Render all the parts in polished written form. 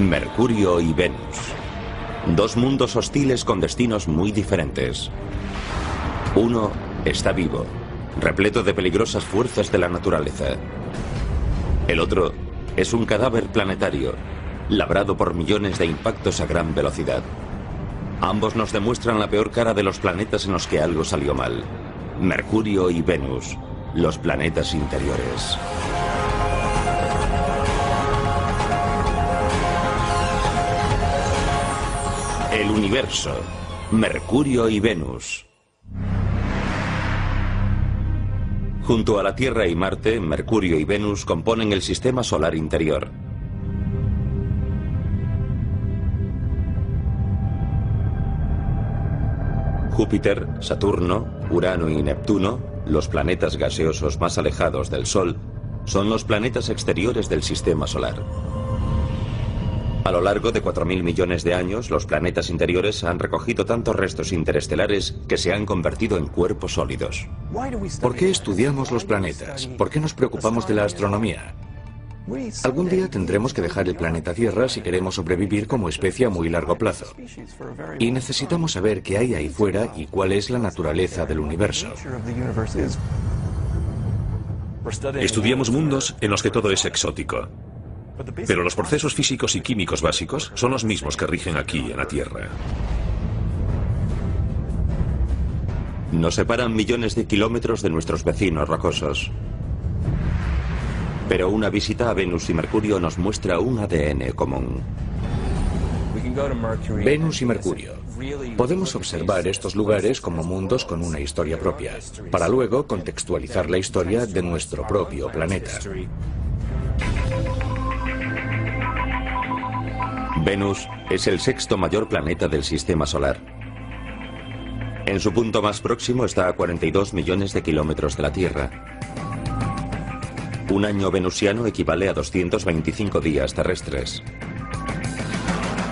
Mercurio y Venus. Dos mundos hostiles con destinos muy diferentes. Uno está vivo, repleto de peligrosas fuerzas de la naturaleza. El otro es un cadáver planetario, labrado por millones de impactos a gran velocidad. Ambos nos demuestran la peor cara de los planetas en los que algo salió mal. Mercurio y Venus, los planetas interiores. El universo, Mercurio y Venus. Junto a la Tierra y Marte, Mercurio y Venus componen el sistema solar interior. Júpiter, Saturno, Urano y Neptuno, los planetas gaseosos más alejados del Sol, son los planetas exteriores del sistema solar. A lo largo de 4.000 millones de años, los planetas interiores han recogido tantos restos interestelares que se han convertido en cuerpos sólidos. ¿Por qué estudiamos los planetas? ¿Por qué nos preocupamos de la astronomía? Algún día tendremos que dejar el planeta Tierra si queremos sobrevivir como especie a muy largo plazo. Y necesitamos saber qué hay ahí fuera y cuál es la naturaleza del universo. Estudiamos mundos en los que todo es exótico. Pero los procesos físicos y químicos básicos son los mismos que rigen aquí en la Tierra. Nos separan millones de kilómetros de nuestros vecinos rocosos. Pero una visita a Venus y Mercurio nos muestra un ADN común. Venus y Mercurio. Podemos observar estos lugares como mundos con una historia propia, para luego contextualizar la historia de nuestro propio planeta. Venus es el sexto mayor planeta del sistema solar. En su punto más próximo está a 42 millones de kilómetros de la Tierra. Un año venusiano equivale a 225 días terrestres.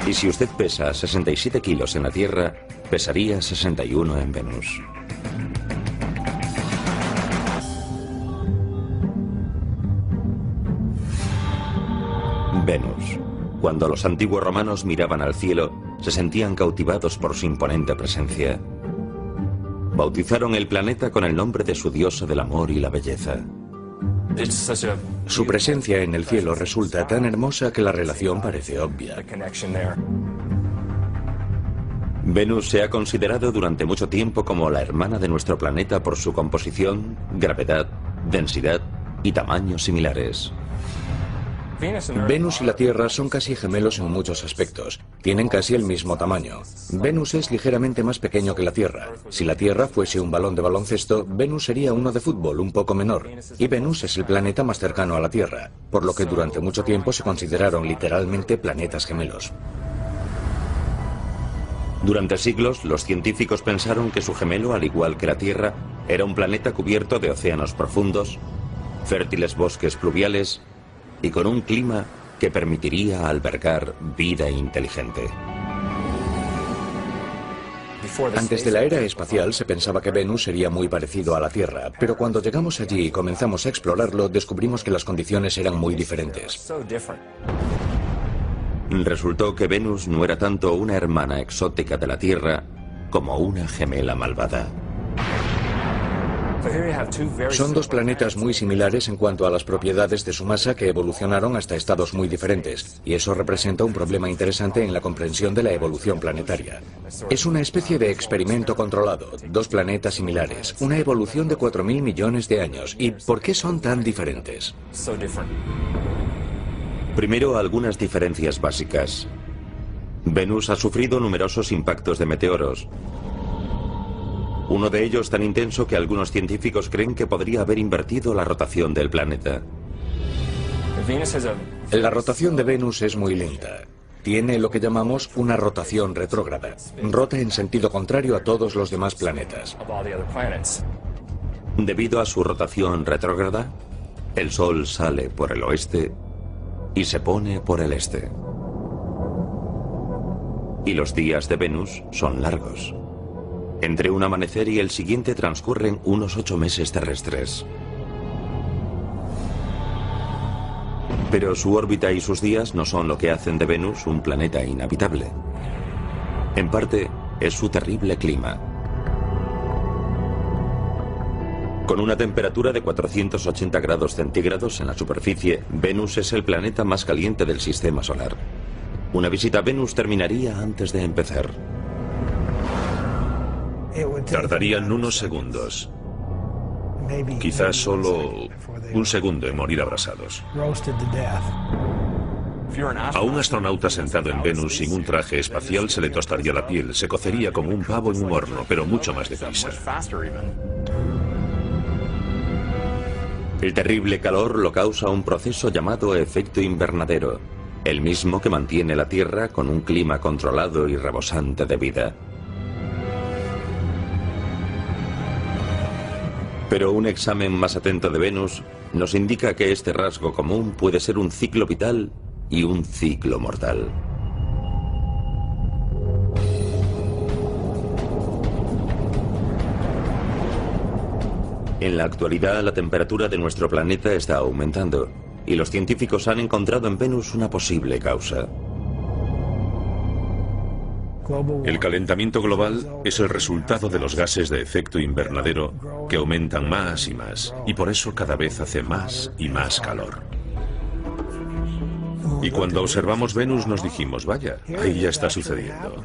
Y si usted pesa 67 kilos en la Tierra, pesaría 61 en Venus. Venus. Cuando los antiguos romanos miraban al cielo, se sentían cautivados por su imponente presencia. Bautizaron el planeta con el nombre de su diosa del amor y la belleza. Su presencia en el cielo resulta tan hermosa que la relación parece obvia. Venus se ha considerado durante mucho tiempo como la hermana de nuestro planeta por su composición, gravedad, densidad y tamaños similares. Venus y la Tierra son casi gemelos en muchos aspectos. Tienen casi el mismo tamaño. Venus es ligeramente más pequeño que la Tierra. Si la Tierra fuese un balón de baloncesto, Venus sería uno de fútbol, un poco menor. Y Venus es el planeta más cercano a la Tierra, por lo que durante mucho tiempo se consideraron literalmente planetas gemelos. Durante siglos, los científicos pensaron que su gemelo, al igual que la Tierra, era un planeta cubierto de océanos profundos, fértiles bosques pluviales y con un clima que permitiría albergar vida inteligente. Antes de la era espacial se pensaba que Venus sería muy parecido a la Tierra, pero cuando llegamos allí y comenzamos a explorarlo, descubrimos que las condiciones eran muy diferentes. Resultó que Venus no era tanto una hermana exótica de la Tierra como una gemela malvada. Son dos planetas muy similares en cuanto a las propiedades de su masa que evolucionaron hasta estados muy diferentes, y eso representa un problema interesante en la comprensión de la evolución planetaria. Es una especie de experimento controlado, dos planetas similares, una evolución de 4.000 millones de años. ¿Y por qué son tan diferentes? Primero, algunas diferencias básicas. Venus ha sufrido numerosos impactos de meteoros. Uno de ellos tan intenso que algunos científicos creen que podría haber invertido la rotación del planeta. La rotación de Venus es muy lenta. Tiene lo que llamamos una rotación retrógrada. Rota en sentido contrario a todos los demás planetas. Debido a su rotación retrógrada, el Sol sale por el oeste y se pone por el este. Y los días de Venus son largos. Entre un amanecer y el siguiente transcurren unos 8 meses terrestres. Pero su órbita y sus días no son lo que hacen de Venus un planeta inhabitable. En parte, es su terrible clima. Con una temperatura de 480 grados centígrados en la superficie, Venus es el planeta más caliente del sistema solar. Una visita a Venus terminaría antes de empezar. Tardarían unos segundos. Quizás solo un segundo en morir abrasados. A un astronauta sentado en Venus sin un traje espacial se le tostaría la piel, se cocería como un pavo en un horno, pero mucho más deprisa. El terrible calor lo causa un proceso llamado efecto invernadero, el mismo que mantiene la Tierra con un clima controlado y rebosante de vida. Pero un examen más atento de Venus nos indica que este rasgo común puede ser un ciclo vital y un ciclo mortal. En la actualidad, la temperatura de nuestro planeta está aumentando y los científicos han encontrado en Venus una posible causa. El calentamiento global es el resultado de los gases de efecto invernadero que aumentan más y más, y por eso cada vez hace más y más calor. Y cuando observamos Venus nos dijimos, vaya, ahí ya está sucediendo.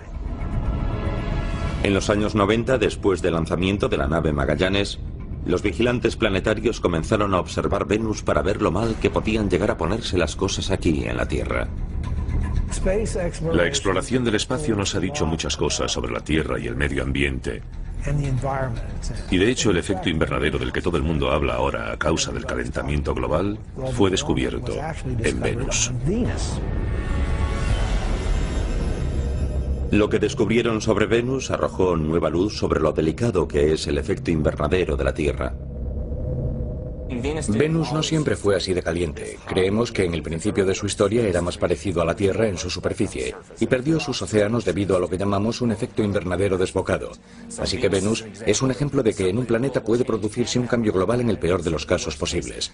En los años 90, después del lanzamiento de la nave Magallanes, los vigilantes planetarios comenzaron a observar Venus para ver lo mal que podían llegar a ponerse las cosas aquí en la Tierra. La exploración del espacio nos ha dicho muchas cosas sobre la Tierra y el medio ambiente. Y de hecho el efecto invernadero del que todo el mundo habla ahora a causa del calentamiento global fue descubierto en Venus. Lo que descubrieron sobre Venus arrojó nueva luz sobre lo delicado que es el efecto invernadero de la Tierra. Venus no siempre fue así de caliente. Creemos que en el principio de su historia era más parecido a la Tierra en su superficie y perdió sus océanos debido a lo que llamamos un efecto invernadero desbocado. Así que Venus es un ejemplo de que en un planeta puede producirse un cambio global en el peor de los casos posibles.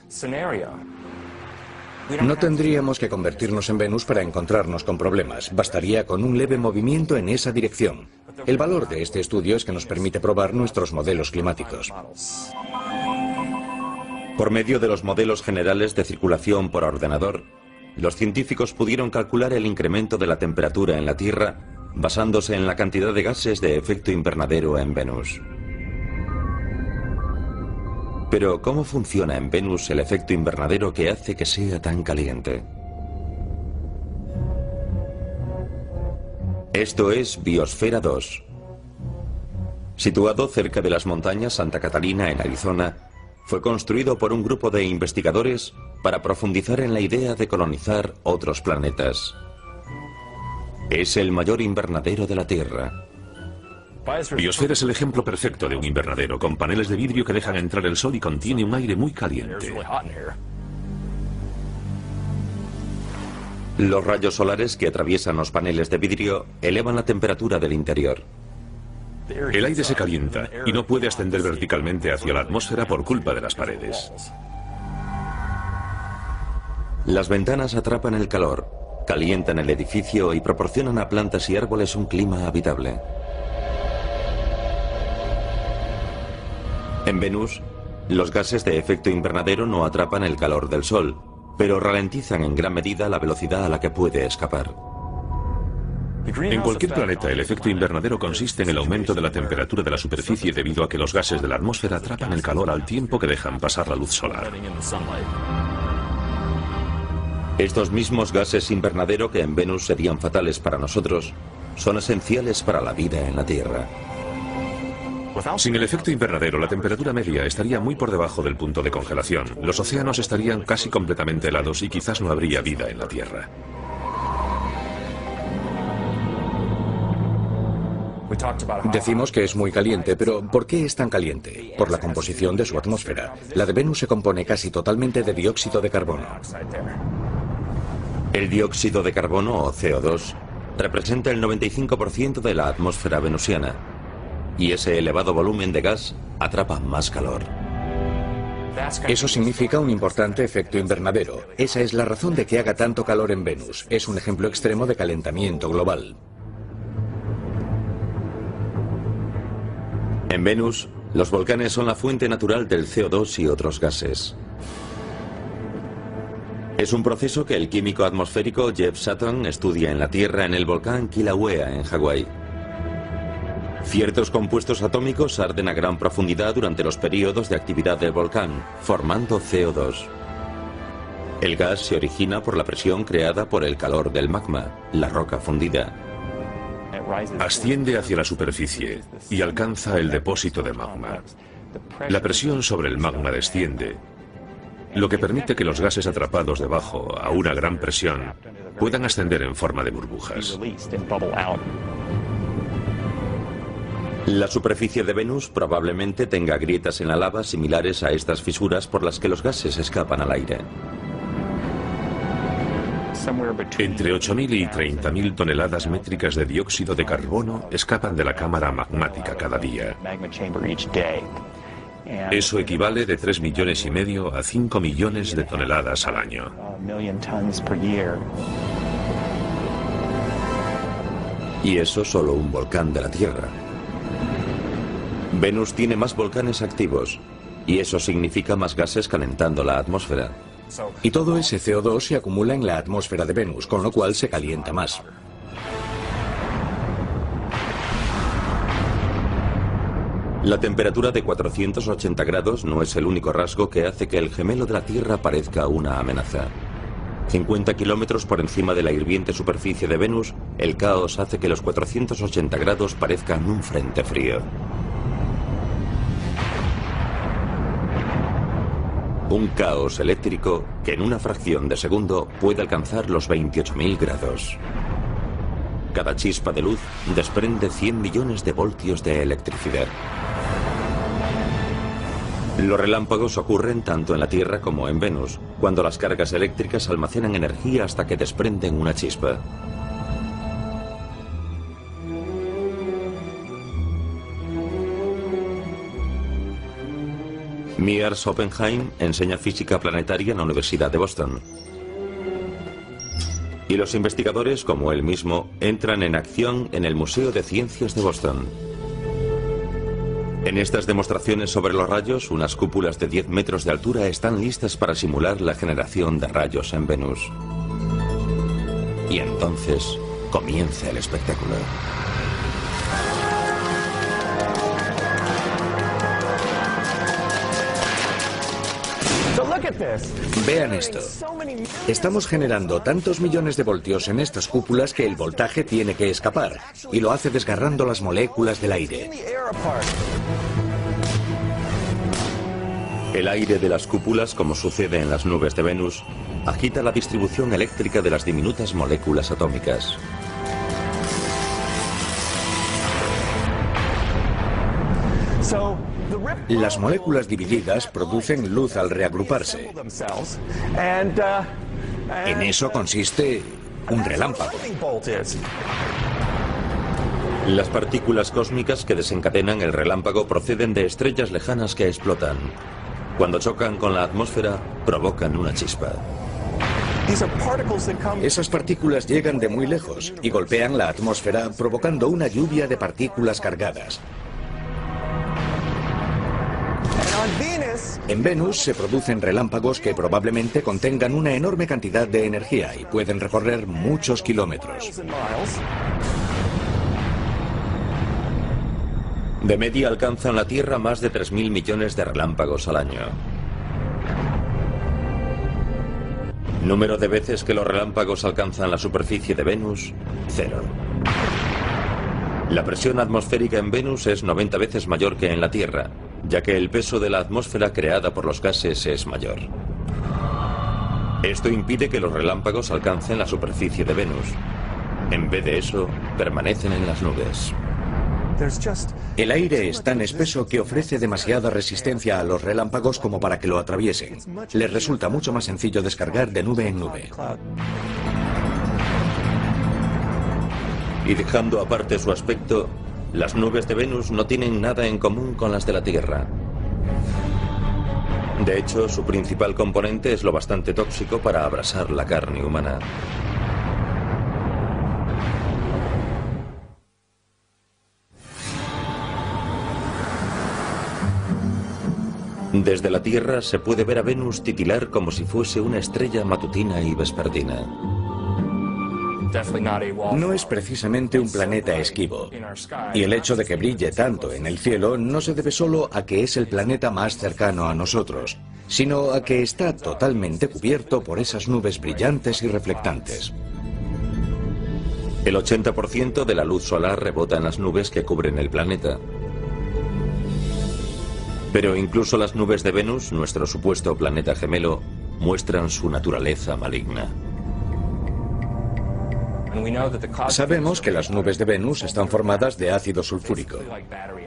No tendríamos que convertirnos en Venus para encontrarnos con problemas. Bastaría con un leve movimiento en esa dirección. El valor de este estudio es que nos permite probar nuestros modelos climáticos. Por medio de los modelos generales de circulación por ordenador, los científicos pudieron calcular el incremento de la temperatura en la Tierra basándose en la cantidad de gases de efecto invernadero en Venus. Pero, ¿cómo funciona en Venus el efecto invernadero que hace que sea tan caliente? Esto es Biosfera 2. Situado cerca de las montañas Santa Catalina en Arizona, fue construido por un grupo de investigadores para profundizar en la idea de colonizar otros planetas. Es el mayor invernadero de la Tierra. Biosfera es el ejemplo perfecto de un invernadero, con paneles de vidrio que dejan entrar el sol y contiene un aire muy caliente. Los rayos solares que atraviesan los paneles de vidrio elevan la temperatura del interior. El aire se calienta y no puede ascender verticalmente hacia la atmósfera por culpa de las paredes. Las ventanas atrapan el calor, calientan el edificio y proporcionan a plantas y árboles un clima habitable. En Venus, los gases de efecto invernadero no atrapan el calor del Sol, pero ralentizan en gran medida la velocidad a la que puede escapar. En cualquier planeta, el efecto invernadero consiste en el aumento de la temperatura de la superficie debido a que los gases de la atmósfera atrapan el calor al tiempo que dejan pasar la luz solar. Estos mismos gases invernadero que en Venus serían fatales para nosotros, son esenciales para la vida en la Tierra. Sin el efecto invernadero, la temperatura media estaría muy por debajo del punto de congelación. Los océanos estarían casi completamente helados y quizás no habría vida en la Tierra. Decimos que es muy caliente, pero ¿por qué es tan caliente? Por la composición de su atmósfera. La de Venus se compone casi totalmente de dióxido de carbono. El dióxido de carbono, o CO2, representa el 95% de la atmósfera venusiana, y ese elevado volumen de gas atrapa más calor. Eso significa un importante efecto invernadero. Esa es la razón de que haga tanto calor en Venus. Es un ejemplo extremo de calentamiento global. En Venus, los volcanes son la fuente natural del CO2 y otros gases. Es un proceso que el químico atmosférico Jeff Sutton estudia en la Tierra en el volcán Kilauea, en Hawái. Ciertos compuestos atómicos arden a gran profundidad durante los periodos de actividad del volcán, formando CO2. El gas se origina por la presión creada por el calor del magma, la roca fundida. Asciende hacia la superficie y alcanza el depósito de magma. La presión sobre el magma desciende, lo que permite que los gases atrapados debajo a una gran presión puedan ascender en forma de burbujas. La superficie de Venus probablemente tenga grietas en la lava similares a estas fisuras por las que los gases escapan al aire. Entre 8.000 y 30.000 toneladas métricas de dióxido de carbono escapan de la cámara magmática cada día. Eso equivale de 3,5 millones a 5 millones de toneladas al año. Y eso solo un volcán de la Tierra. Venus tiene más volcanes activos, y eso significa más gases calentando la atmósfera. Y todo ese CO2 se acumula en la atmósfera de Venus, con lo cual se calienta más. La temperatura de 480 grados no es el único rasgo que hace que el gemelo de la Tierra parezca una amenaza. 50 kilómetros por encima de la hirviente superficie de Venus, el caos hace que los 480 grados parezcan un frente frío. Un caos eléctrico que en una fracción de segundo puede alcanzar los 28.000 grados. Cada chispa de luz desprende 100 millones de voltios de electricidad. Los relámpagos ocurren tanto en la Tierra como en Venus, cuando las cargas eléctricas almacenan energía hasta que desprenden una chispa. Mears Oppenheim enseña física planetaria en la Universidad de Boston. Y los investigadores, como él mismo, entran en acción en el Museo de Ciencias de Boston. En estas demostraciones sobre los rayos, unas cúpulas de 10 metros de altura están listas para simular la generación de rayos en Venus. Y entonces comienza el espectáculo. Vean esto. Estamos generando tantos millones de voltios en estas cúpulas que el voltaje tiene que escapar, y lo hace desgarrando las moléculas del aire. El aire de las cúpulas, como sucede en las nubes de Venus, agita la distribución eléctrica de las diminutas moléculas atómicas. Las moléculas divididas producen luz al reagruparse. En eso consiste un relámpago. Las partículas cósmicas que desencadenan el relámpago proceden de estrellas lejanas que explotan. Cuando chocan con la atmósfera, provocan una chispa. Esas partículas llegan de muy lejos y golpean la atmósfera, provocando una lluvia de partículas cargadas. En Venus se producen relámpagos que probablemente contengan una enorme cantidad de energía y pueden recorrer muchos kilómetros. De media alcanzan la Tierra más de 3.000 millones de relámpagos al año. Número de veces que los relámpagos alcanzan la superficie de Venus, 0. La presión atmosférica en Venus es 90 veces mayor que en la Tierra, ya que el peso de la atmósfera creada por los gases es mayor. Esto impide que los relámpagos alcancen la superficie de Venus. En vez de eso, permanecen en las nubes. El aire es tan espeso que ofrece demasiada resistencia a los relámpagos como para que lo atraviesen. Les resulta mucho más sencillo descargar de nube en nube. Y dejando aparte su aspecto, las nubes de Venus no tienen nada en común con las de la Tierra. De hecho, su principal componente es lo bastante tóxico para abrasar la carne humana. Desde la Tierra se puede ver a Venus titilar como si fuese una estrella matutina y vespertina. No es precisamente un planeta esquivo, y el hecho de que brille tanto en el cielo no se debe solo a que es el planeta más cercano a nosotros, sino a que está totalmente cubierto por esas nubes brillantes y reflectantes. El 80% de la luz solar rebota en las nubes que cubren el planeta. Pero incluso las nubes de Venus, nuestro supuesto planeta gemelo, muestran su naturaleza maligna. Sabemos que las nubes de Venus están formadas de ácido sulfúrico,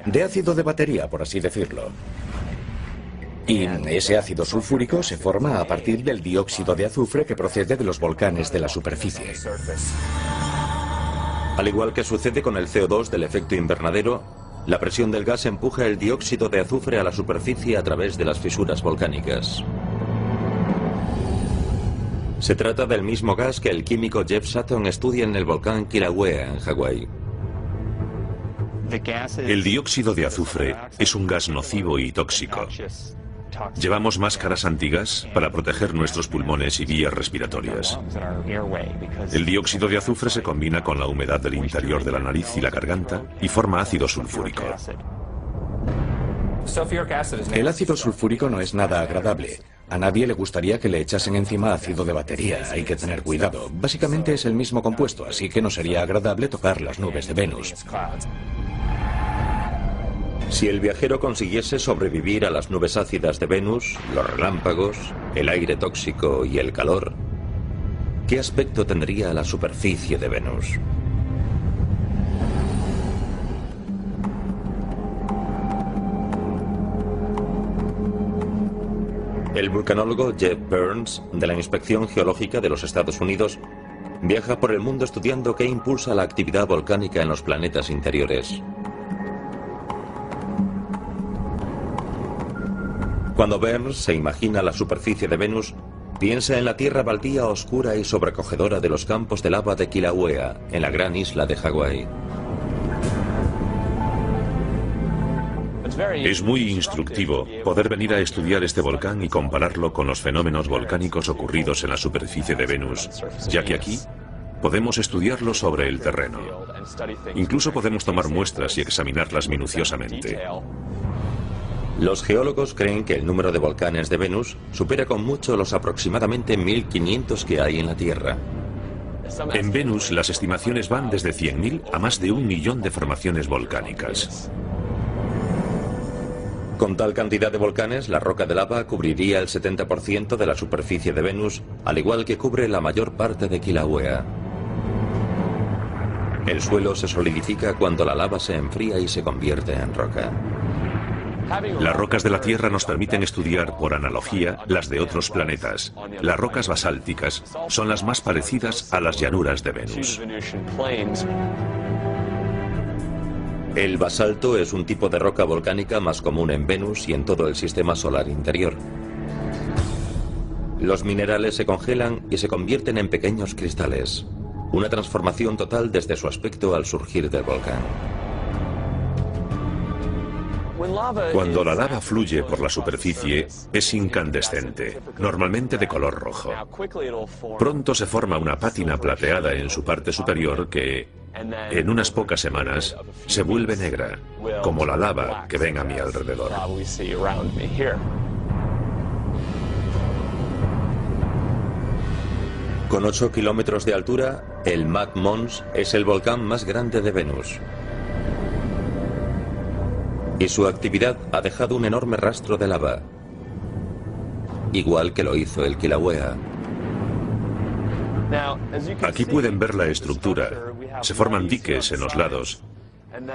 de ácido de batería, por así decirlo. Y ese ácido sulfúrico se forma a partir del dióxido de azufre que procede de los volcanes de la superficie. Al igual que sucede con el CO2 del efecto invernadero, la presión del gas empuja el dióxido de azufre a la superficie a través de las fisuras volcánicas. Se trata del mismo gas que el químico Jeff Sutton estudia en el volcán Kilauea, en Hawái. El dióxido de azufre es un gas nocivo y tóxico. Llevamos máscaras antigas para proteger nuestros pulmones y vías respiratorias. El dióxido de azufre se combina con la humedad del interior de la nariz y la garganta y forma ácido sulfúrico. El ácido sulfúrico no es nada agradable. A nadie le gustaría que le echasen encima ácido de batería. Hay que tener cuidado. Básicamente es el mismo compuesto, así que no sería agradable tocar las nubes de Venus. Si el viajero consiguiese sobrevivir a las nubes ácidas de Venus, los relámpagos, el aire tóxico y el calor, ¿qué aspecto tendría la superficie de Venus? El vulcanólogo Jeff Burns, de la Inspección Geológica de los Estados Unidos, viaja por el mundo estudiando qué impulsa la actividad volcánica en los planetas interiores. Cuando Burns se imagina la superficie de Venus, piensa en la tierra baldía oscura y sobrecogedora de los campos de lava de Kilauea, en la gran isla de Hawái. Es muy instructivo poder venir a estudiar este volcán y compararlo con los fenómenos volcánicos ocurridos en la superficie de Venus, ya que aquí podemos estudiarlo sobre el terreno. Incluso podemos tomar muestras y examinarlas minuciosamente. Los geólogos creen que el número de volcanes de Venus supera con mucho los aproximadamente 1500 que hay en la Tierra. En Venus las estimaciones van desde 100.000 a más de 1 millón de formaciones volcánicas. Con tal cantidad de volcanes, la roca de lava cubriría el 70% de la superficie de Venus, al igual que cubre la mayor parte de Kilauea. El suelo se solidifica cuando la lava se enfría y se convierte en roca. Las rocas de la Tierra nos permiten estudiar, por analogía, las de otros planetas. Las rocas basálticas son las más parecidas a las llanuras de Venus. El basalto es un tipo de roca volcánica más común en Venus y en todo el sistema solar interior. Los minerales se congelan y se convierten en pequeños cristales. Una transformación total desde su aspecto al surgir del volcán. Cuando la lava fluye por la superficie, es incandescente, normalmente de color rojo. Pronto se forma una pátina plateada en su parte superior que, en unas pocas semanas, se vuelve negra, como la lava que ven a mi alrededor. Con 8 kilómetros de altura, el Mad Mons es el volcán más grande de Venus. Y su actividad ha dejado un enorme rastro de lava, igual que lo hizo el Kilauea. Aquí pueden ver la estructura. Se forman diques en los lados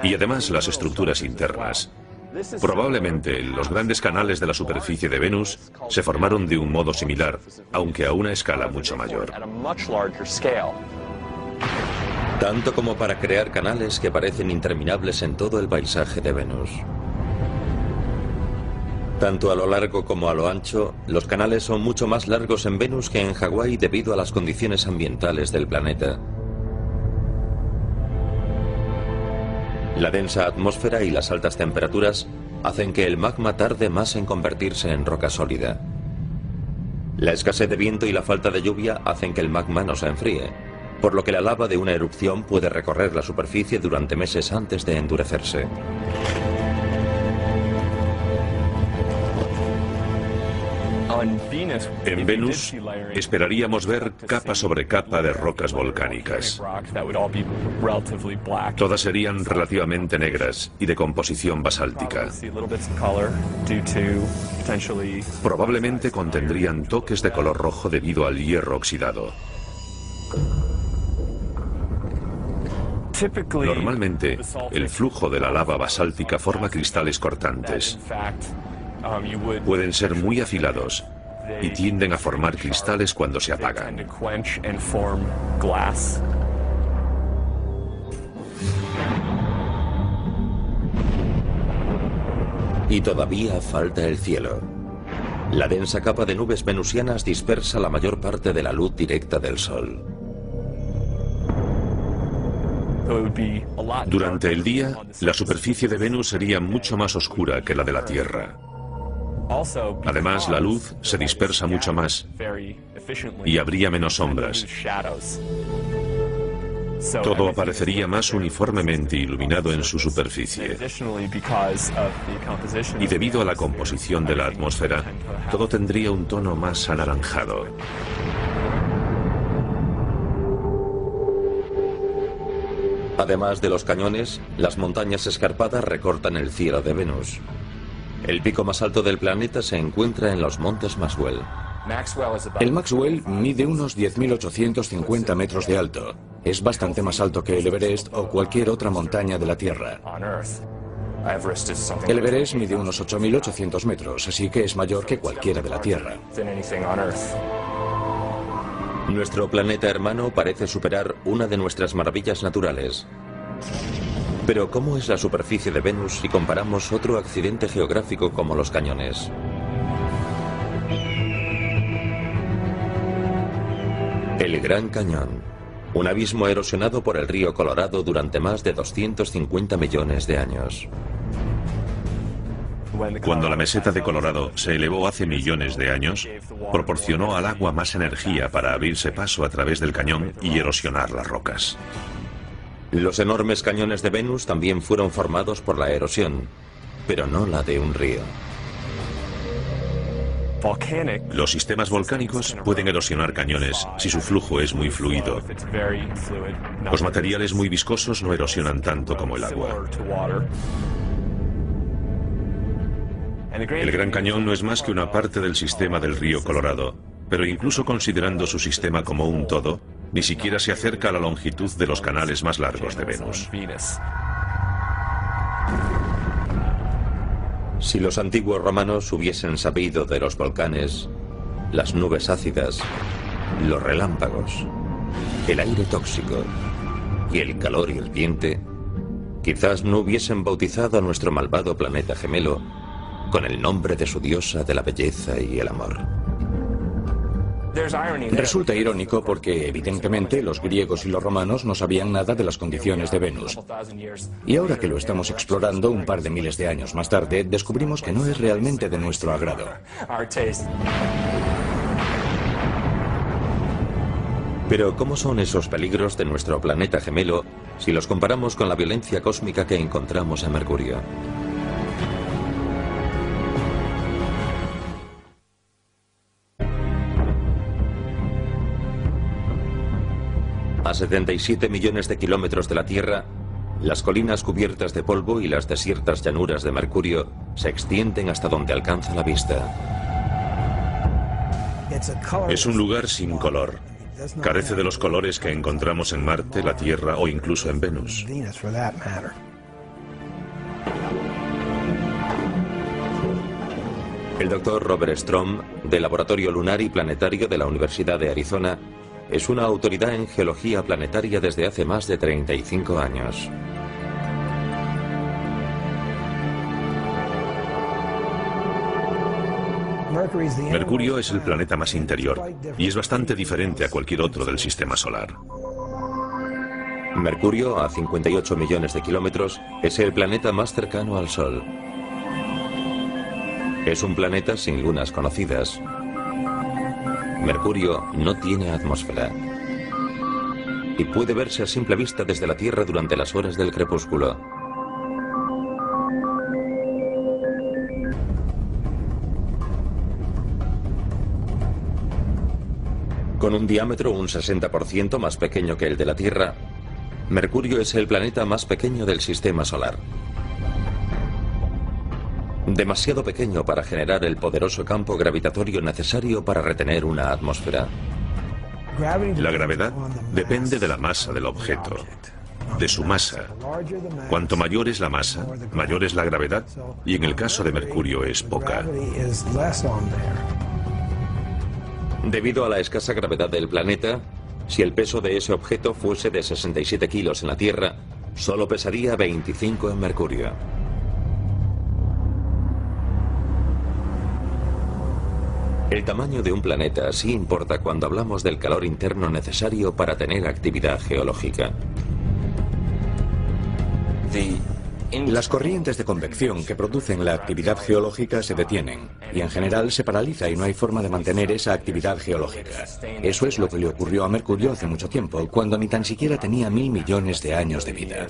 y además las estructuras internas. Probablemente los grandes canales de la superficie de Venus se formaron de un modo similar, aunque a una escala mucho mayor. Tanto como para crear canales que parecen interminables en todo el paisaje de Venus. Tanto a lo largo como a lo ancho, los canales son mucho más largos en Venus que en Hawái debido a las condiciones ambientales del planeta. La densa atmósfera y las altas temperaturas hacen que el magma tarde más en convertirse en roca sólida. La escasez de viento y la falta de lluvia hacen que el magma no se enfríe, por lo que la lava de una erupción puede recorrer la superficie durante meses antes de endurecerse. En Venus esperaríamos ver capa sobre capa de rocas volcánicas. Todas serían relativamente negras y de composición basáltica. Probablemente contendrían toques de color rojo debido al hierro oxidado. Normalmente, el flujo de la lava basáltica forma cristales cortantes. Pueden ser muy afilados y tienden a formar cristales cuando se apagan. Y todavía falta el cielo. La densa capa de nubes venusianas dispersa la mayor parte de la luz directa del Sol. Durante el día, la superficie de Venus sería mucho más oscura que la de la Tierra. Además, la luz se dispersa mucho más y habría menos sombras. Todo aparecería más uniformemente iluminado en su superficie. Y debido a la composición de la atmósfera, todo tendría un tono más anaranjado. Además de los cañones, las montañas escarpadas recortan el cielo de Venus. El pico más alto del planeta se encuentra en los montes Maxwell. El Maxwell mide unos 10.850 metros de alto. Es bastante más alto que el Everest o cualquier otra montaña de la Tierra. El Everest mide unos 8.800 metros, así que es mayor que cualquiera de la Tierra. Nuestro planeta hermano parece superar una de nuestras maravillas naturales. Pero ¿cómo es la superficie de Venus si comparamos otro accidente geográfico como los cañones? El Gran Cañón, un abismo erosionado por el río Colorado durante más de 250 millones de años. Cuando la meseta de Colorado se elevó hace millones de años, proporcionó al agua más energía para abrirse paso a través del cañón y erosionar las rocas. Los enormes cañones de Venus también fueron formados por la erosión, pero no la de un río. Los sistemas volcánicos pueden erosionar cañones si su flujo es muy fluido. Los materiales muy viscosos no erosionan tanto como el agua. El Gran Cañón no es más que una parte del sistema del río Colorado, pero incluso considerando su sistema como un todo, ni siquiera se acerca a la longitud de los canales más largos de Venus. Si los antiguos romanos hubiesen sabido de los volcanes, las nubes ácidas, los relámpagos, el aire tóxico y el calor hirviente, quizás no hubiesen bautizado a nuestro malvado planeta gemelo con el nombre de su diosa de la belleza y el amor. Resulta irónico porque, evidentemente, los griegos y los romanos no sabían nada de las condiciones de Venus. Y ahora que lo estamos explorando un par de miles de años más tarde, descubrimos que no es realmente de nuestro agrado. Pero ¿cómo son esos peligros de nuestro planeta gemelo si los comparamos con la violencia cósmica que encontramos en Mercurio? A 77 millones de kilómetros de la Tierra, las colinas cubiertas de polvo y las desiertas llanuras de Mercurio se extienden hasta donde alcanza la vista. Es un lugar sin color. Carece de los colores que encontramos en Marte, la Tierra o incluso en Venus. El doctor Robert Strom, del Laboratorio Lunar y Planetario de la Universidad de Arizona, es una autoridad en geología planetaria desde hace más de 35 años. Mercurio es el planeta más interior y es bastante diferente a cualquier otro del sistema solar. Mercurio, a 58 millones de kilómetros, es el planeta más cercano al Sol. Es un planeta sin lunas conocidas. Mercurio no tiene atmósfera y puede verse a simple vista desde la Tierra durante las horas del crepúsculo. Con un diámetro un 60% más pequeño que el de la Tierra, Mercurio es el planeta más pequeño del sistema solar. Demasiado pequeño para generar el poderoso campo gravitatorio necesario para retener una atmósfera. La gravedad depende de la masa del objeto, de su masa. Cuanto mayor es la masa, mayor es la gravedad, y en el caso de Mercurio es poca. Debido a la escasa gravedad del planeta, si el peso de ese objeto fuese de 67 kilos en la Tierra, solo pesaría 25 en Mercurio. El tamaño de un planeta sí importa cuando hablamos del calor interno necesario para tener actividad geológica. Las corrientes de convección que producen la actividad geológica se detienen y en general se paraliza y no hay forma de mantener esa actividad geológica. Eso es lo que le ocurrió a Mercurio hace mucho tiempo, cuando ni tan siquiera tenía 1000 millones de años de vida.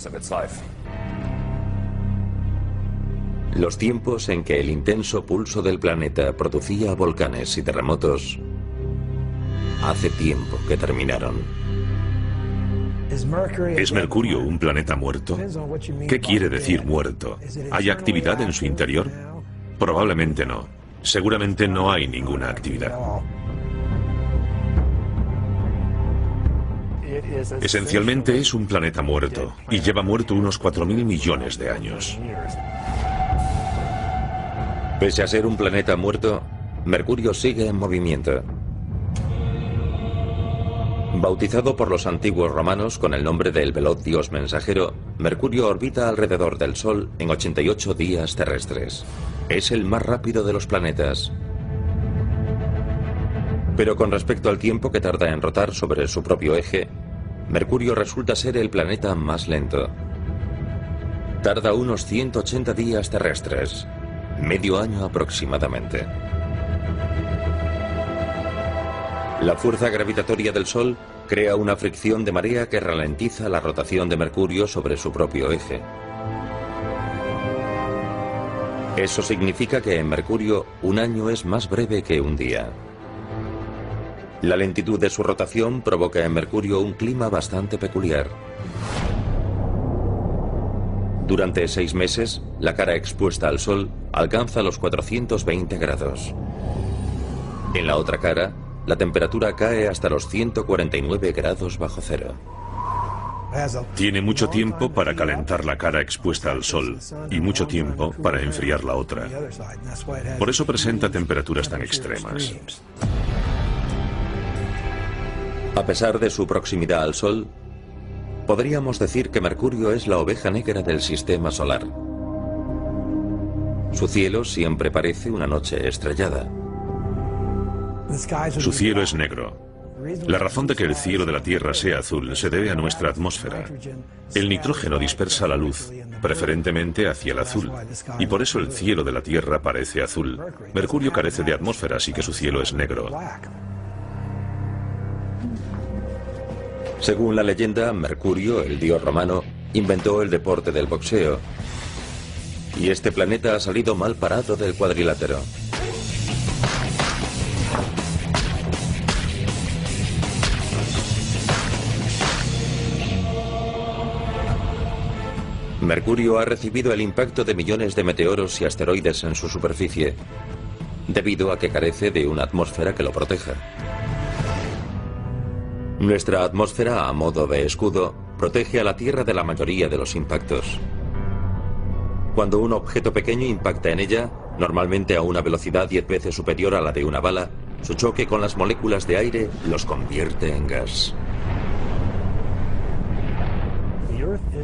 Los tiempos en que el intenso pulso del planeta producía volcanes y terremotos hace tiempo que terminaron. ¿Es Mercurio un planeta muerto? ¿Qué quiere decir muerto? ¿Hay actividad en su interior? Probablemente no. Seguramente no hay ninguna actividad. Esencialmente es un planeta muerto y lleva muerto unos 4.000 millones de años. Pese a ser un planeta muerto, Mercurio sigue en movimiento. Bautizado por los antiguos romanos con el nombre del veloz dios mensajero, Mercurio orbita alrededor del Sol en 88 días terrestres. Es el más rápido de los planetas. Pero con respecto al tiempo que tarda en rotar sobre su propio eje, Mercurio resulta ser el planeta más lento. Tarda unos 180 días terrestres, medio año aproximadamente. La fuerza gravitatoria del Sol crea una fricción de marea que ralentiza la rotación de Mercurio sobre su propio eje. Eso significa que en Mercurio un año es más breve que un día. La lentitud de su rotación provoca en Mercurio un clima bastante peculiar. Durante 6 meses, la cara expuesta al Sol alcanza los 420 grados. En la otra cara, la temperatura cae hasta los 149 grados bajo cero. Tiene mucho tiempo para calentar la cara expuesta al Sol y mucho tiempo para enfriar la otra. Por eso presenta temperaturas tan extremas. A pesar de su proximidad al Sol, podríamos decir que Mercurio es la oveja negra del sistema solar. Su cielo siempre parece una noche estrellada. Su cielo es negro. La razón de que el cielo de la Tierra sea azul se debe a nuestra atmósfera. El nitrógeno dispersa la luz, preferentemente hacia el azul, y por eso el cielo de la Tierra parece azul. Mercurio carece de atmósfera, así que su cielo es negro. Según la leyenda, Mercurio, el dios romano, inventó el deporte del boxeo. Y este planeta ha salido mal parado del cuadrilátero. Mercurio ha recibido el impacto de millones de meteoros y asteroides en su superficie, debido a que carece de una atmósfera que lo proteja. Nuestra atmósfera, a modo de escudo, protege a la Tierra de la mayoría de los impactos. Cuando un objeto pequeño impacta en ella, normalmente a una velocidad 10 veces superior a la de una bala, su choque con las moléculas de aire los convierte en gas.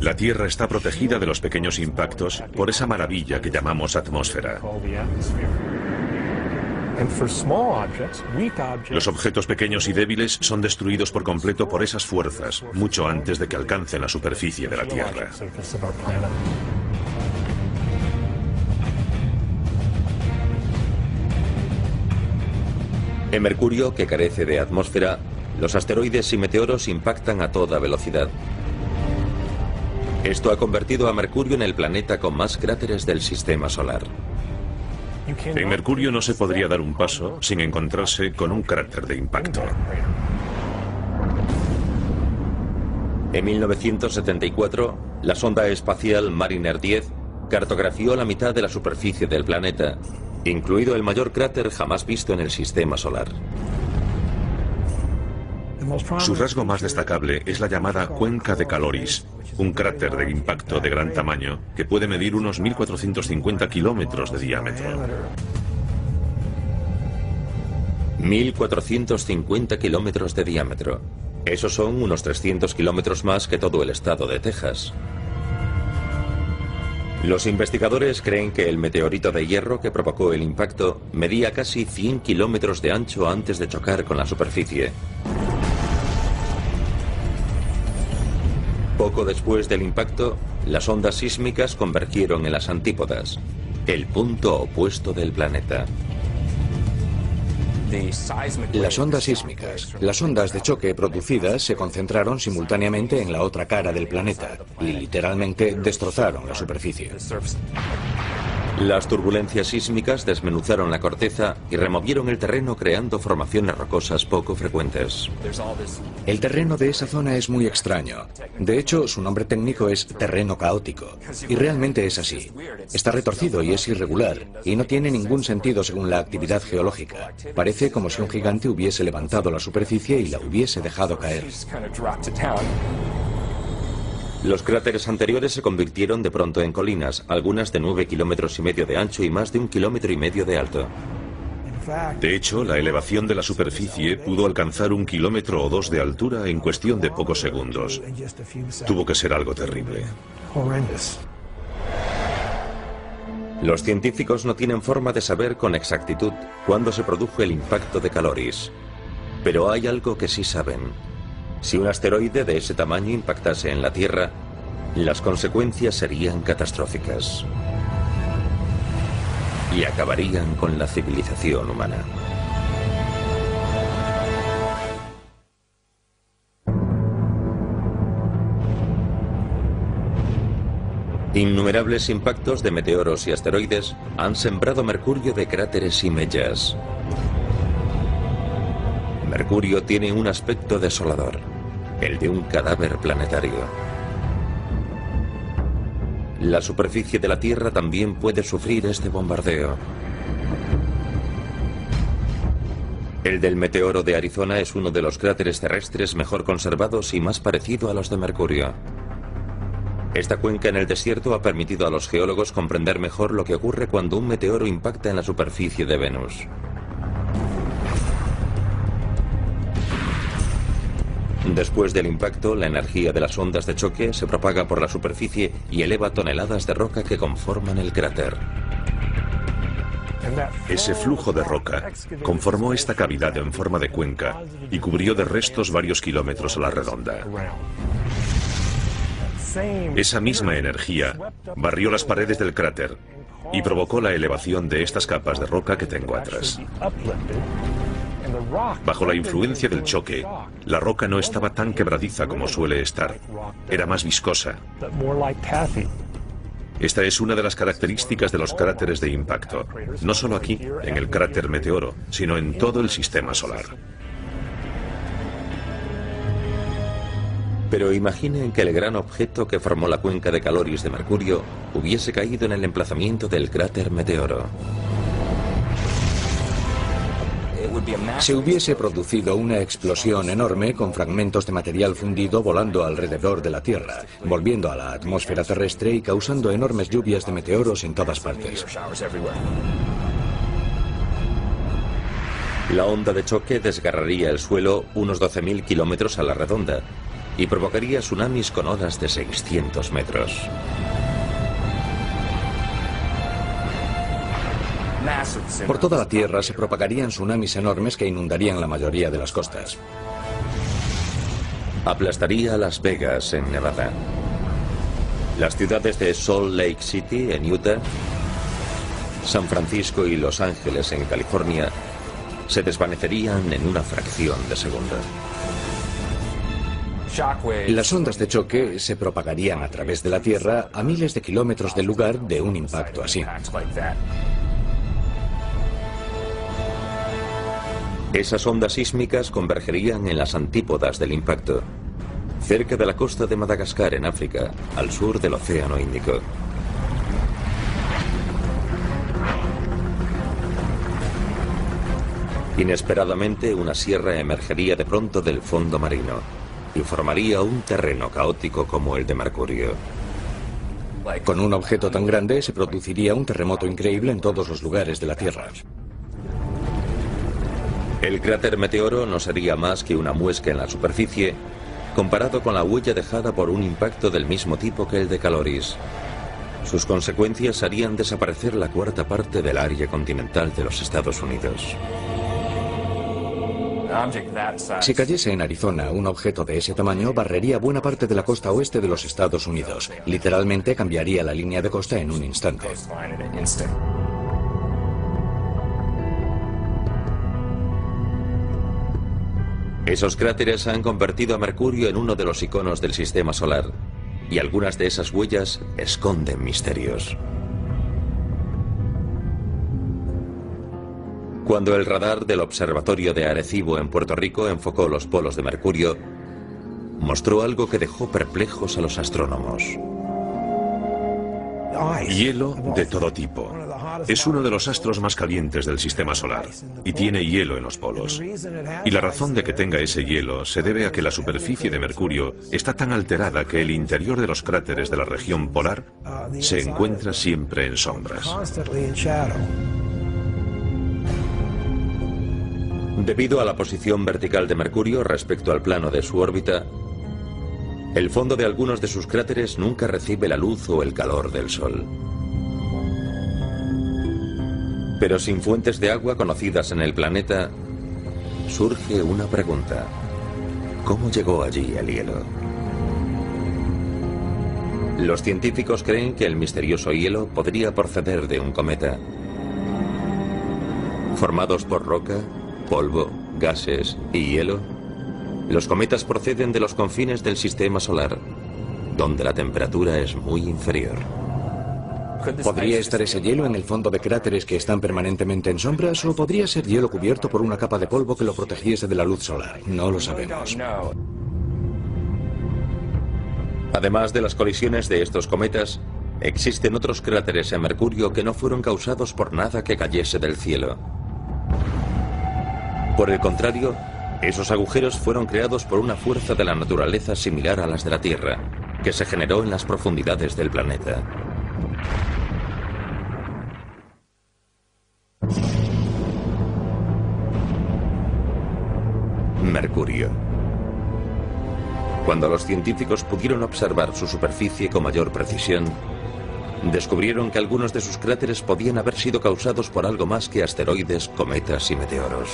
La Tierra está protegida de los pequeños impactos por esa maravilla que llamamos atmósfera. Los objetos pequeños y débiles son destruidos por completo por esas fuerzas, mucho antes de que alcancen la superficie de la Tierra. En Mercurio, que carece de atmósfera, los asteroides y meteoros impactan a toda velocidad. Esto ha convertido a Mercurio en el planeta con más cráteres del sistema solar. En Mercurio no se podría dar un paso sin encontrarse con un cráter de impacto. En 1974, la sonda espacial Mariner 10 cartografió la mitad de la superficie del planeta, incluido el mayor cráter jamás visto en el sistema solar. Su rasgo más destacable es la llamada Cuenca de Caloris, un cráter de impacto de gran tamaño que puede medir unos 1.450 kilómetros de diámetro. 1.450 kilómetros de diámetro. Esos son unos 300 kilómetros más que todo el estado de Texas. Los investigadores creen que el meteorito de hierro que provocó el impacto medía casi 100 kilómetros de ancho antes de chocar con la superficie. Poco después del impacto, las ondas sísmicas convergieron en las antípodas, el punto opuesto del planeta. Las ondas sísmicas, las ondas de choque producidas se concentraron simultáneamente en la otra cara del planeta y literalmente destrozaron la superficie. Las turbulencias sísmicas desmenuzaron la corteza y removieron el terreno creando formaciones rocosas poco frecuentes. El terreno de esa zona es muy extraño. De hecho, su nombre técnico es terreno caótico. Y realmente es así. Está retorcido y es irregular, y no tiene ningún sentido según la actividad geológica. Parece como si un gigante hubiese levantado la superficie y la hubiese dejado caer. Los cráteres anteriores se convirtieron de pronto en colinas, algunas de 9,5 kilómetros de ancho y más de 1,5 kilómetros de alto. De hecho, la elevación de la superficie pudo alcanzar 1 kilómetro o 2 de altura en cuestión de pocos segundos. Tuvo que ser algo terrible. Los científicos no tienen forma de saber con exactitud cuándo se produjo el impacto de Caloris. Pero hay algo que sí saben. Si un asteroide de ese tamaño impactase en la Tierra, las consecuencias serían catastróficas. Y acabarían con la civilización humana. Innumerables impactos de meteoros y asteroides han sembrado Mercurio de cráteres y mellas. Mercurio tiene un aspecto desolador, el de un cadáver planetario. La superficie de la Tierra también puede sufrir este bombardeo. El del meteoro de Arizona es uno de los cráteres terrestres mejor conservados y más parecido a los de Mercurio. Esta cuenca en el desierto ha permitido a los geólogos comprender mejor lo que ocurre cuando un meteoro impacta en la superficie de Venus. Después del impacto, la energía de las ondas de choque se propaga por la superficie y eleva toneladas de roca que conforman el cráter. Ese flujo de roca conformó esta cavidad en forma de cuenca y cubrió de restos varios kilómetros a la redonda. Esa misma energía barrió las paredes del cráter y provocó la elevación de estas capas de roca que tengo atrás. Bajo la influencia del choque, la roca no estaba tan quebradiza como suele estar. Era más viscosa. Esta es una de las características de los cráteres de impacto. No solo aquí, en el cráter Meteoro, sino en todo el sistema solar. Pero imaginen que el gran objeto que formó la cuenca de Caloris de Mercurio hubiese caído en el emplazamiento del cráter Meteoro. Se hubiese producido una explosión enorme con fragmentos de material fundido volando alrededor de la Tierra, volviendo a la atmósfera terrestre y causando enormes lluvias de meteoros en todas partes. La onda de choque desgarraría el suelo unos 12.000 kilómetros a la redonda y provocaría tsunamis con olas de 600 metros. Por toda la Tierra se propagarían tsunamis enormes que inundarían la mayoría de las costas. Aplastaría a Las Vegas, en Nevada. Las ciudades de Salt Lake City, en Utah, San Francisco y Los Ángeles, en California, se desvanecerían en una fracción de segundo. Las ondas de choque se propagarían a través de la Tierra a miles de kilómetros del lugar de un impacto así. Esas ondas sísmicas convergerían en las antípodas del impacto, cerca de la costa de Madagascar, en África, al sur del Océano Índico. Inesperadamente, una sierra emergería de pronto del fondo marino y formaría un terreno caótico como el de Mercurio. Con un objeto tan grande se produciría un terremoto increíble en todos los lugares de la Tierra. El cráter Meteoro no sería más que una muesca en la superficie comparado con la huella dejada por un impacto del mismo tipo que el de Caloris. Sus consecuencias harían desaparecer la cuarta parte del área continental de los Estados Unidos. Si cayese en Arizona, un objeto de ese tamaño barrería buena parte de la costa oeste de los Estados Unidos. Literalmente cambiaría la línea de costa en un instante. Esos cráteres han convertido a Mercurio en uno de los iconos del sistema solar, y algunas de esas huellas esconden misterios. Cuando el radar del Observatorio de Arecibo en Puerto Rico enfocó los polos de Mercurio, mostró algo que dejó perplejos a los astrónomos. Hielo de todo tipo. Es uno de los astros más calientes del sistema solar y tiene hielo en los polos. Y la razón de que tenga ese hielo se debe a que la superficie de Mercurio está tan alterada que el interior de los cráteres de la región polar se encuentra siempre en sombras. Debido a la posición vertical de Mercurio respecto al plano de su órbita, el fondo de algunos de sus cráteres nunca recibe la luz o el calor del Sol. Pero sin fuentes de agua conocidas en el planeta, surge una pregunta. ¿Cómo llegó allí el hielo? Los científicos creen que el misterioso hielo podría proceder de un cometa. Formados por roca, polvo, gases y hielo, los cometas proceden de los confines del sistema solar, donde la temperatura es muy inferior. ¿Podría estar ese hielo en el fondo de cráteres que están permanentemente en sombras o podría ser hielo cubierto por una capa de polvo que lo protegiese de la luz solar? No lo sabemos. Además de las colisiones de estos cometas, existen otros cráteres en Mercurio que no fueron causados por nada que cayese del cielo. Por el contrario, esos agujeros fueron creados por una fuerza de la naturaleza similar a las de la Tierra, que se generó en las profundidades del planeta. Mercurio. Cuando los científicos pudieron observar su superficie con mayor precisión, descubrieron que algunos de sus cráteres podían haber sido causados por algo más que asteroides, cometas y meteoros.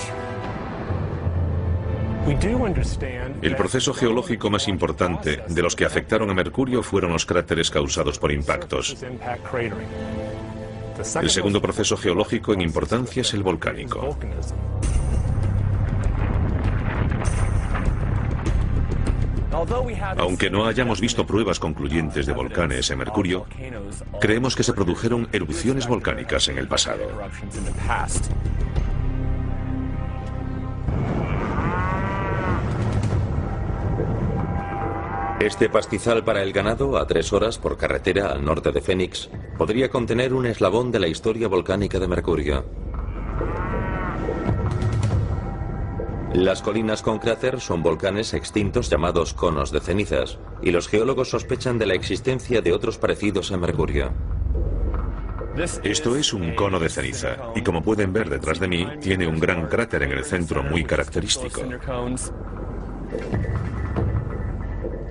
El proceso geológico más importante de los que afectaron a Mercurio fueron los cráteres causados por impactos. El segundo proceso geológico en importancia es el volcánico. Aunque no hayamos visto pruebas concluyentes de volcanes en Mercurio, creemos que se produjeron erupciones volcánicas en el pasado. Este pastizal para el ganado, a 3 horas por carretera al norte de Phoenix, podría contener un eslabón de la historia volcánica de Mercurio. Las colinas con cráter son volcanes extintos llamados conos de cenizas, y los geólogos sospechan de la existencia de otros parecidos a Mercurio. Esto es un cono de ceniza, y como pueden ver detrás de mí, tiene un gran cráter en el centro muy característico.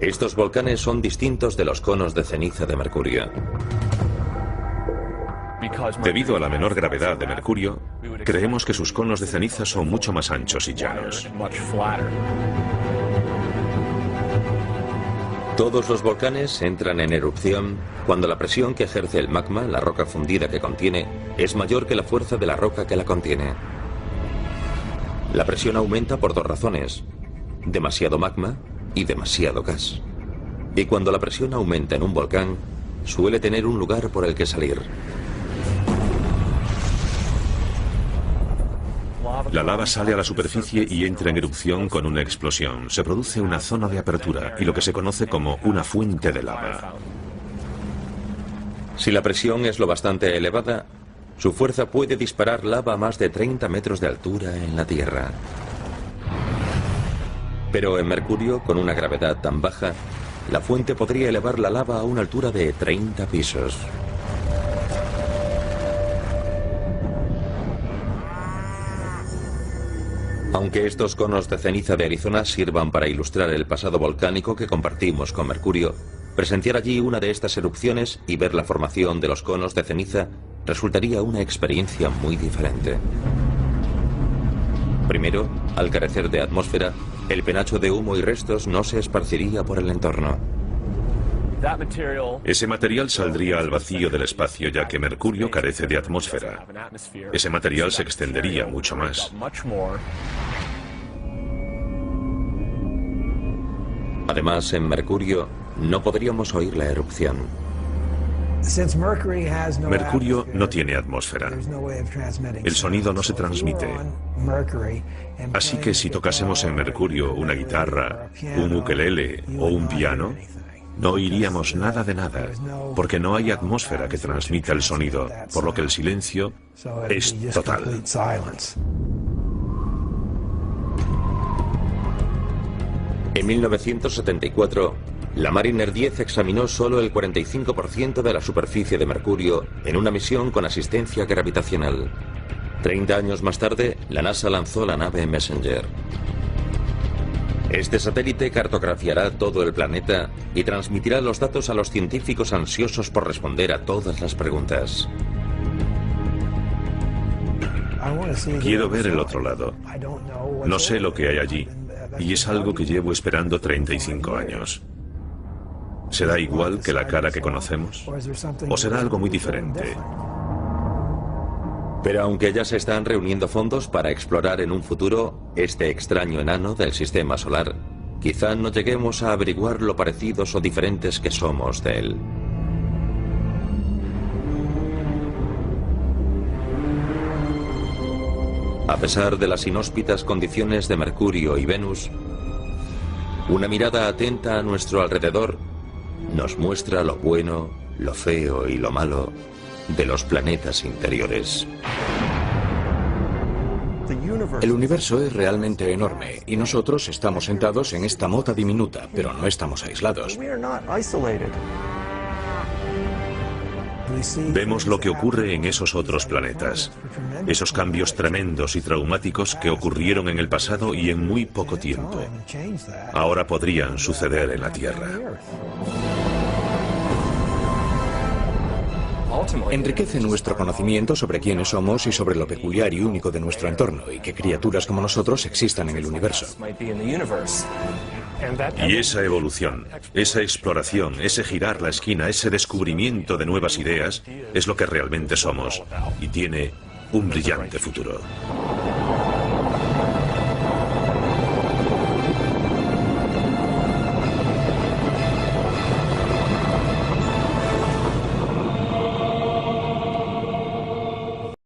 Estos volcanes son distintos de los conos de ceniza de Mercurio. Debido a la menor gravedad de Mercurio, creemos que sus conos de ceniza son mucho más anchos y llanos. Todos los volcanes entran en erupción cuando la presión que ejerce el magma, la roca fundida que contiene, es mayor que la fuerza de la roca que la contiene. La presión aumenta por dos razones: demasiado magma y demasiado gas. Y cuando la presión aumenta en un volcán, suele tener un lugar por el que salir. La lava sale a la superficie y entra en erupción con una explosión. Se produce una zona de apertura y lo que se conoce como una fuente de lava. Si la presión es lo bastante elevada, su fuerza puede disparar lava a más de 30 metros de altura en la Tierra. Pero en Mercurio, con una gravedad tan baja, la fuente podría elevar la lava a una altura de 30 pisos. Aunque estos conos de ceniza de Arizona sirvan para ilustrar el pasado volcánico que compartimos con Mercurio, presenciar allí una de estas erupciones y ver la formación de los conos de ceniza resultaría una experiencia muy diferente. Primero, al carecer de atmósfera, el penacho de humo y restos no se esparciría por el entorno. Ese material saldría al vacío del espacio, ya que Mercurio carece de atmósfera. Ese material se extendería mucho más. Además, en Mercurio no podríamos oír la erupción. Mercurio no tiene atmósfera. El sonido no se transmite. Así que si tocásemos en Mercurio una guitarra, un ukelele o un piano, no oiríamos nada de nada, porque no hay atmósfera que transmita el sonido, por lo que el silencio es total. En 1974, la Mariner 10 examinó solo el 45% de la superficie de Mercurio en una misión con asistencia gravitacional. 30 años más tarde, la NASA lanzó la nave Messenger. Este satélite cartografiará todo el planeta y transmitirá los datos a los científicos ansiosos por responder a todas las preguntas. Quiero ver el otro lado. No sé lo que hay allí, y es algo que llevo esperando 35 años. ¿Será igual que la cara que conocemos? ¿O será algo muy diferente? Pero aunque ya se están reuniendo fondos para explorar en un futuro este extraño enano del sistema solar, quizá no lleguemos a averiguar lo parecidos o diferentes que somos de él. A pesar de las inhóspitas condiciones de Mercurio y Venus, una mirada atenta a nuestro alrededor nos muestra lo bueno, lo feo y lo malo de los planetas interiores. El universo es realmente enorme y nosotros estamos sentados en esta mota diminuta, pero no estamos aislados. Vemos lo que ocurre en esos otros planetas. Esos cambios tremendos y traumáticos que ocurrieron en el pasado y en muy poco tiempo. Ahora podrían suceder en la Tierra. Enriquece nuestro conocimiento sobre quiénes somos y sobre lo peculiar y único de nuestro entorno y que criaturas como nosotros existan en el universo. Y esa evolución, esa exploración, ese girar la esquina, ese descubrimiento de nuevas ideas es lo que realmente somos y tiene un brillante futuro.